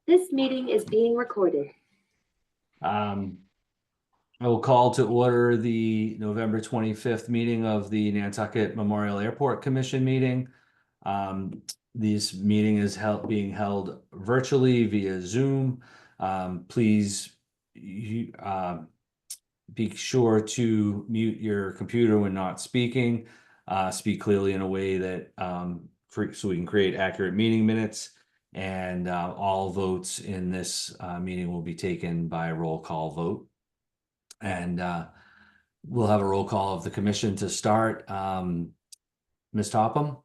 This meeting is being recorded. I will call to order the November 25th meeting of the Nantucket Memorial Airport Commission meeting. This meeting is being held virtually via Zoom. Please be sure to mute your computer when not speaking. Speak clearly in a way that so we can create accurate meeting minutes. And all votes in this meeting will be taken by roll call vote. And we'll have a roll call of the commission to start. Ms. Topham?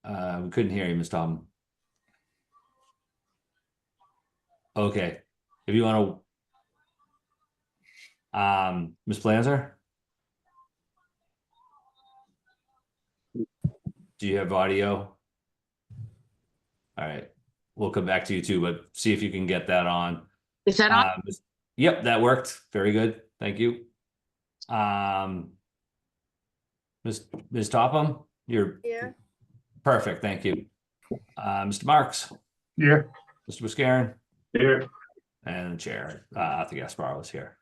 We couldn't hear you, Ms. Topham. Okay. If you want to, Ms. Planzer? Do you have audio? All right. We'll come back to you too, but see if you can get that on. Is that on? Yep, that worked. Very good. Thank you. Ms. Topham, you're Here. perfect. Thank you. Mr. Marks. Here. Mr. Buscarin. Here. And the chair, Arthur Gaspar is here.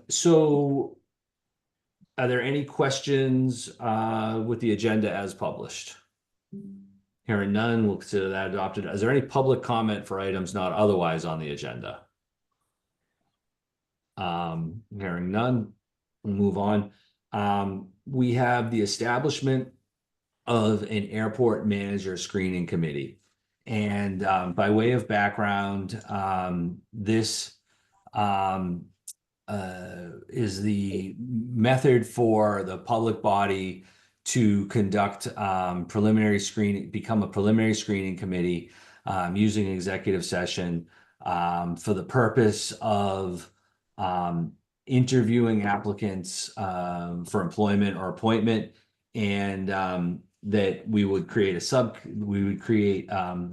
So are there any questions with the agenda as published? Hearing none, we'll consider that adopted. Is there any public comment for items not otherwise on the agenda? Hearing none, we'll move on. We have the establishment of an airport manager screening committee. And by way of background, this is the method for the public body to conduct preliminary screening, become a preliminary screening committee using executive session for the purpose of interviewing applicants for employment or appointment, and that we would create the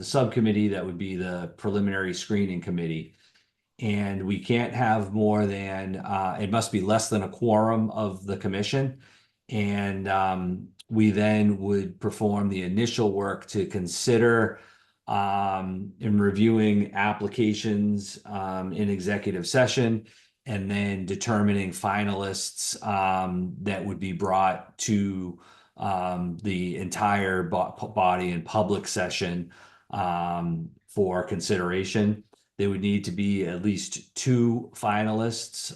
subcommittee that would be the preliminary screening committee. And we can't have more than it must be less than a quorum of the commission. And we then would perform the initial work to consider in reviewing applications in executive session, and then determining finalists that would be brought to the entire body in public session for consideration. There would need to be at least 2 finalists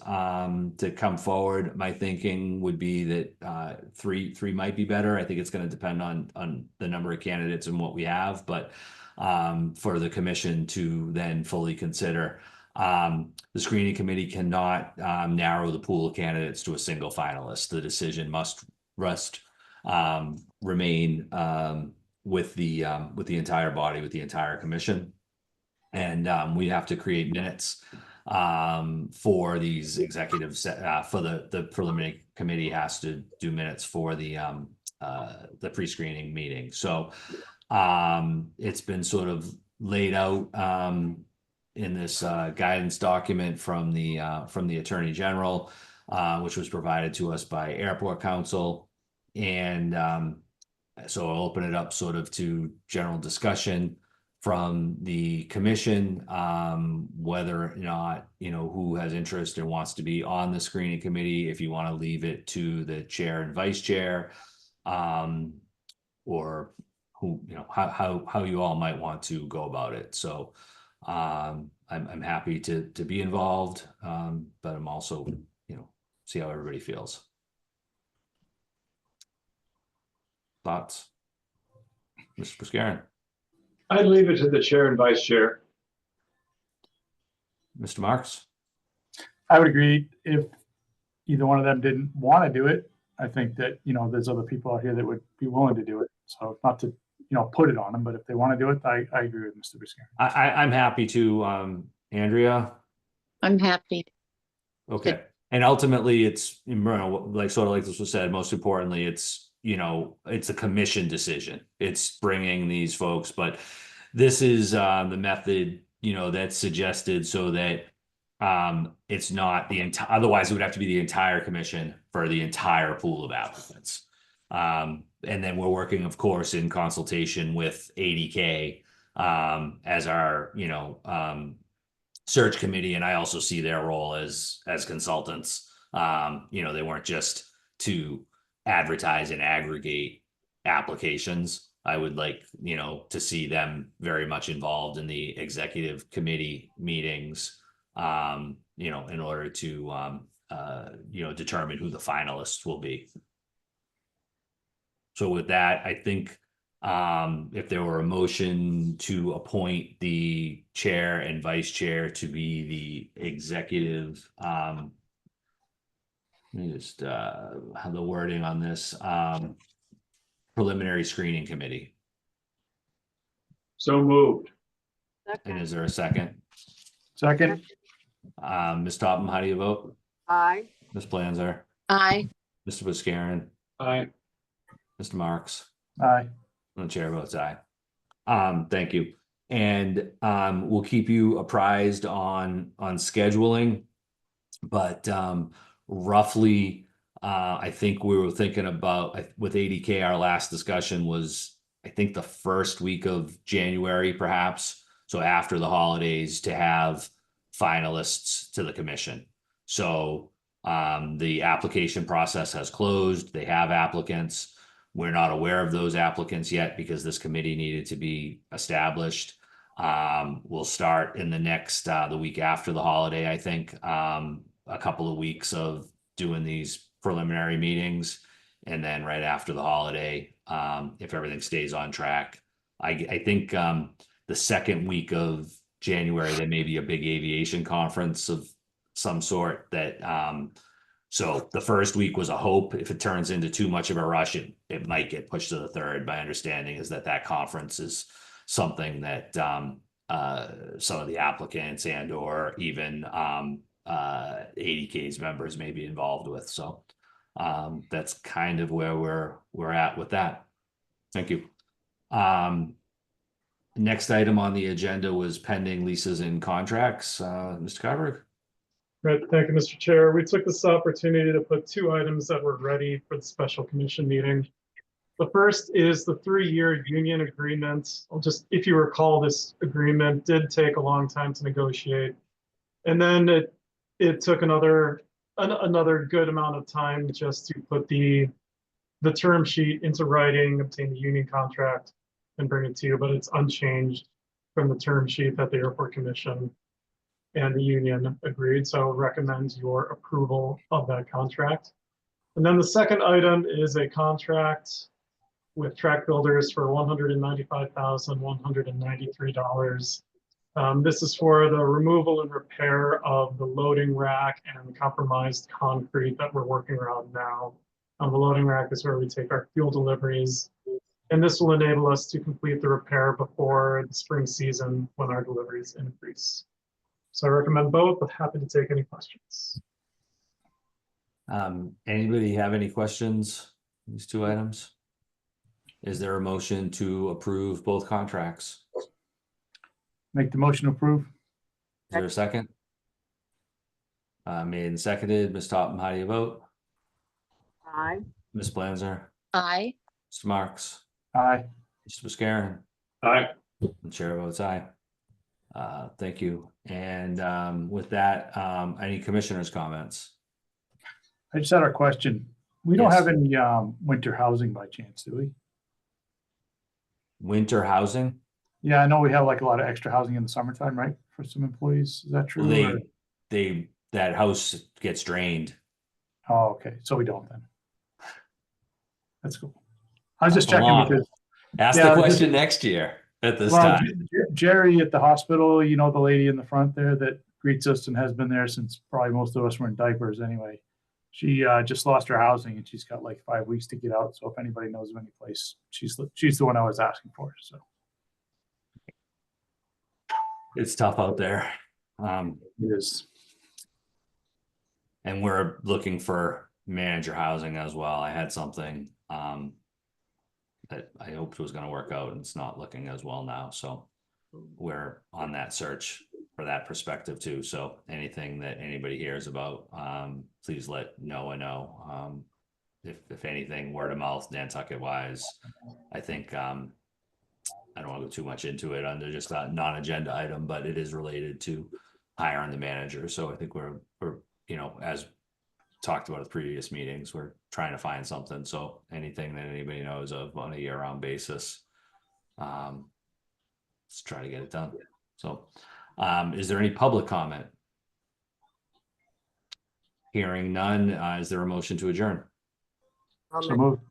to come forward. My thinking would be that three might be better. I think it's going to depend on the number of candidates and what we have, but for the commission to then fully consider. The screening committee cannot narrow the pool of candidates to a single finalist. The decision must remain with the entire body, with the entire commission. And we have to create minutes for these executives. For the preliminary committee has to do minutes for the pre-screening meeting. So it's been sort of laid out in this guidance document from the Attorney General, which was provided to us by Airport Council. And so I'll open it up sort of to general discussion from the commission, whether or not, who has interest and wants to be on the screening committee, if you want to leave it to the chair and vice chair, or who, how you all might want to go about it. So I'm happy to be involved, but I'm also, see how everybody feels. Thoughts? Mr. Buscarin? I'd leave it to the chair and vice chair. Mr. Marks? I would agree. If either one of them didn't want to do it, I think that, there's other people out here that would be willing to do it. So not to, put it on them, but if they want to do it, I agree with Mr. Buscarin. I'm happy to, Andrea. I'm happy. Okay. And ultimately it's, like sort of like this was said, most importantly, it's, it's a commission decision. It's bringing these folks, but this is the method, that's suggested so that it's not the entire, otherwise it would have to be the entire commission for the entire pool of applicants. and then we're working, of course, in consultation with ADK as our, search committee. And I also see their role as consultants. They weren't just to advertise and aggregate applications. I would like, to see them very much involved in the executive committee meetings, in order to, determine who the finalists will be. So with that, I think if there were a motion to appoint the chair and vice chair to be the executive, let me just have the wording on this, preliminary screening committee. So moved. And is there a second? Second, Ms. Topham, how do you vote? Aye. Ms. Blanzer, Aye. Mr. Buscarin, Aye. Mr. Marks? aye. The chair votes aye. Thank you. And we'll keep you apprised on scheduling. But roughly, I think we were thinking about with ADK, our last discussion was, I think, the first week of January, perhaps. So after the holidays, to have finalists to the commission. So the application process has closed. They have applicants. We're not aware of those applicants yet because this committee needed to be established. We'll start in the next, the week after the holiday, I think, a couple of weeks of doing these preliminary meetings. And then right after the holiday, if everything stays on track, I think the second week of January, there may be a big aviation conference of some sort that, so the first week was a hope. If it turns into too much of a rush, it might get pushed to the third. My understanding is that conference is something that some of the applicants and or even ADK's members may be involved with. So that's kind of where we're at with that. Thank you. Next item on the agenda was pending leases and contracts. Mr. Carberg. Right, thank you, Mr. Chair. We took this opportunity to put two items that were ready for the special commission meeting. The first is the 3-year union agreement. If you recall, this agreement did take a long time to negotiate. And then it took another good amount of time just to put the term sheet into writing, obtain the union contract, and bring it to you, but it's unchanged from the term sheet that the Airport Commission and the union agreed. So recommend your approval of that contract. And then the second item is a contract with Track Builders for $195,193. This is for the removal and repair of the loading rack and the compromised concrete that we're working around now. The loading rack is where we take our fuel deliveries, and this will enable us to complete the repair before the spring season when our deliveries increase. So I recommend both, but happy to take any questions. Anybody have any questions? These two items? Is there a motion to approve both contracts? Make the motion to approve. Is there a second? Made and seconded. Ms. Topham, how do you vote? Aye. Ms. Blanzer, Aye. Mr. Marks, Aye. Mr. Buscarin, Aye. the chair votes aye. Thank you. And with that, any commissioners' comments? I just had a question. We don't Yes. have any winter housing by chance, do we? Winter housing? Yeah, I know we have like a lot of extra housing in the summertime, right? For some employees. Is that true? Well, or- that house gets drained. Oh, okay. So we don't then. That's cool. I was just Come checking on. because Ask Yeah, the just- question next year at this well, time. Jerry at the hospital, you know, the lady in the front there that greets us and has been there since probably most of us were in diapers anyway. She just lost her housing and she's got like 5 weeks to get out. So if anybody knows of any place, she's the one I was asking for. So It's tough out there. it is. And we're looking for manager housing as well. I had something that I hoped was going to work out, and it's not looking as well now. So we're on that search for that perspective too. So anything that anybody hears about, please let Noah know. if anything, word of mouth, Nantucket wise, I think, I don't want to go too much into it under just a non-agenda item, but it is related to hiring the manager. So I think we're, you know, as talked about at previous meetings, we're trying to find something. So anything that anybody knows of on a year-round basis, let's try to get it done. So, is there any public comment? Hearing none, is there a motion to adjourn? I'll So make- moved.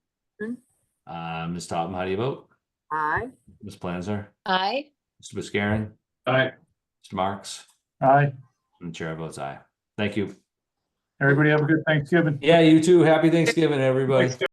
Ms. Topham, how do you vote? Aye. Ms. Planzer? Aye. Mr. Buscarin? Aye. Mr. Marks? Aye. And the chair votes aye. Thank you. Everybody have a good Thanksgiving. Yeah, you too. Happy Thanksgiving, everybody. Thanks,